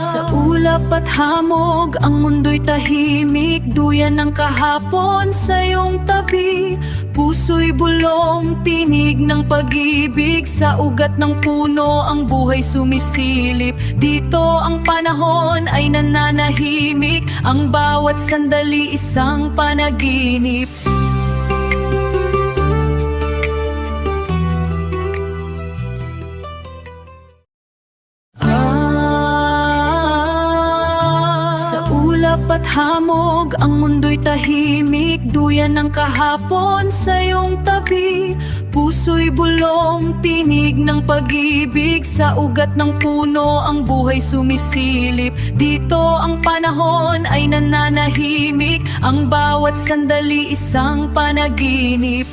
Sa ulap at hamog, ang mundo'y tahimik. Duyan ng kahapon sa iyong tabi. Puso'y bulong, tinig ng pag-ibig. Sa ugat ng puno, ang buhay sumisilip. Dito ang panahon ay nananahimik. Ang bawat sandali isang panaginip. Sa ulap at hamog, ang mundo'y tahimik. Duyan ng kahapon sa iyong tabi. Puso'y bulong, tinig ng pag-ibig. Sa ugat ng puno, ang buhay sumisilip. Dito ang panahon ay nananahimik. Ang bawat sandali isang panaginip.